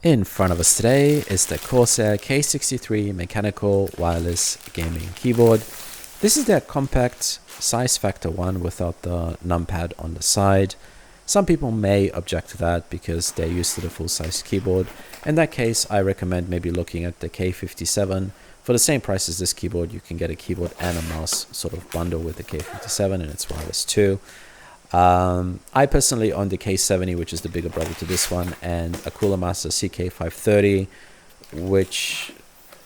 In front of us today is the Corsair K63 mechanical wireless gaming keyboard. This is their compact size factor one without the numpad on the side. Some people may object to that because they're used to the full-size keyboard. In that case, I recommend maybe looking at the K57. For the same price as this keyboard, you can get a keyboard and a mouse sort of bundle with the K57, and it's wireless too. I personally own the K70, which is the bigger brother to this one, and a Coolermaster CK530, which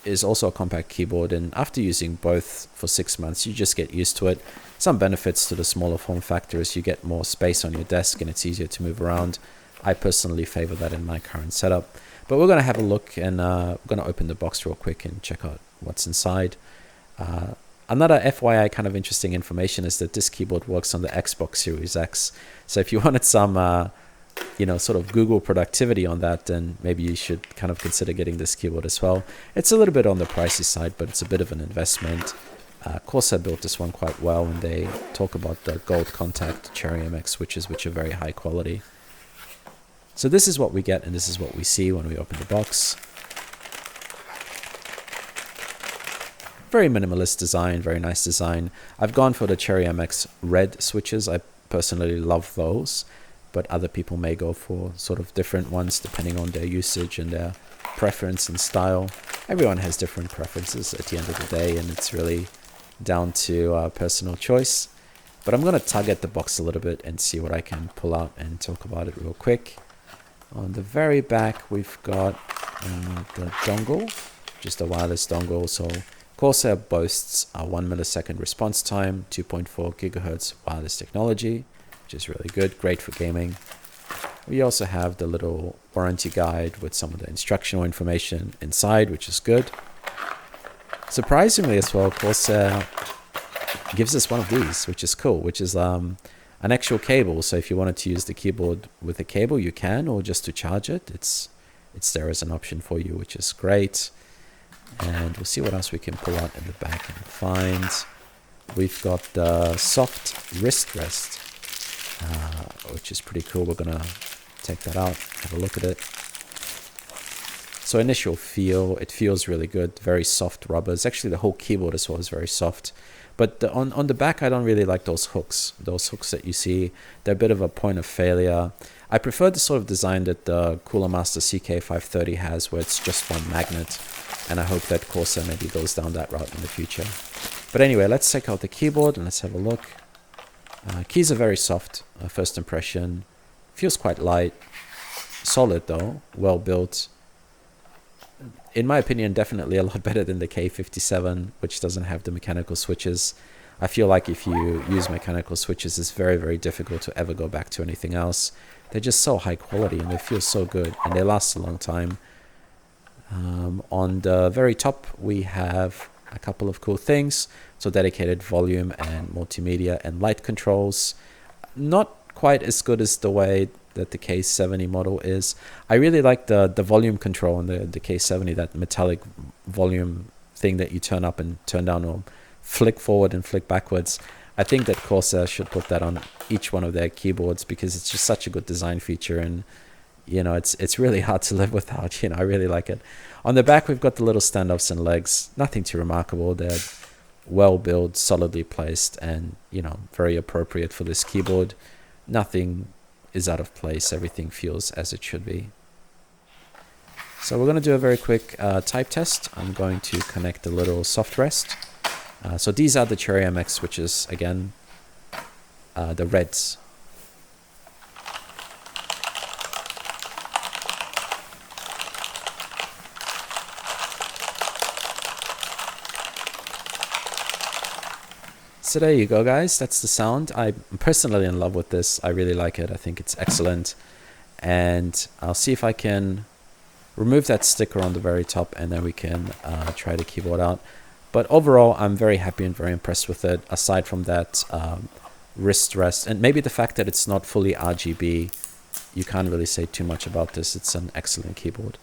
is also a compact keyboard. And after using both for 6 months, you just get used to it. Some benefits to the smaller form factor is you get more space on your desk and it's easier to move around. I personally favor that in my current setup. But we're going to have a look, and we're going to open the box real quick and check out what's inside. Another FYI kind of interesting information is that this keyboard works on the Xbox Series X. So if you wanted some, sort of Google productivity on that, then maybe you should kind of consider getting this keyboard as well. It's a little bit on the pricey side, but it's a bit of an investment. Corsair built this one quite well, and they talk about the gold contact Cherry MX switches, which are very high quality. So this is what we get, and this is what we see when we open the box. Very minimalist design, very nice design. I've gone for the Cherry MX red switches. I personally love those, but other people may go for sort of different ones depending on their usage and their preference and style. Everyone has different preferences at the end of the day, and it's really down to personal choice. But I'm going to tug at the box a little bit and see what I can pull out and talk about it real quick. On the very back, we've got the dongle, just a wireless dongle. So Corsair boasts a 1 millisecond response time, 2.4 gigahertz wireless technology, which is really good, great for gaming. We also have the little warranty guide with some of the instructional information inside, which is good. Surprisingly as well, Corsair gives us one of these, which is cool, which is an actual cable. So if you wanted to use the keyboard with a cable, you can, or just to charge it, it's there as an option for you, which is great. And we'll see what else we can pull out in the back and find. We've got the soft wrist rest, which is pretty cool. We're gonna take that out, have a look at it. So initial feel, it feels really good, very soft rubbers. Actually, the whole keyboard as well is very soft. But on the back, I don't really like those hooks. Those hooks that you see, they're a bit of a point of failure. I prefer the sort of design that the Coolermaster CK530 has, where it's just one magnet. And I hope that Corsair maybe goes down that route in the future. But anyway, let's check out the keyboard and let's have a look. Keys are very soft, first impression. Feels quite light. Solid though, well built. In my opinion, definitely a lot better than the K57, which doesn't have the mechanical switches. I feel like if you use mechanical switches, it's very, very difficult to ever go back to anything else. They're just so high quality and they feel so good and they last a long time. On the very top, we have a couple of cool things. So dedicated volume and multimedia and light controls. Not quite as good as the way that the K70 model is. I really like the volume control on the K70, that metallic volume thing that you turn up and turn down or flick forward and flick backwards. I think that Corsair should put that on each one of their keyboards because it's just such a good design feature, and it's really hard to live without. I really like it. On the back, we've got the little standoffs and legs. Nothing too remarkable. They're well built, solidly placed, and very appropriate for this keyboard. Nothing is out of place. Everything feels as it should be. So we're going to do a very quick type test. I'm going to connect the little soft rest. So these are the Cherry MX switches again, the reds. So there you go, guys. That's the sound. I'm personally in love with this. I really like it. I think it's excellent. And I'll see if I can remove that sticker on the very top, and then we can try the keyboard out. But overall, I'm very happy and very impressed with it. Aside from that wrist rest, and maybe the fact that it's not fully RGB, you can't really say too much about this. It's an excellent keyboard.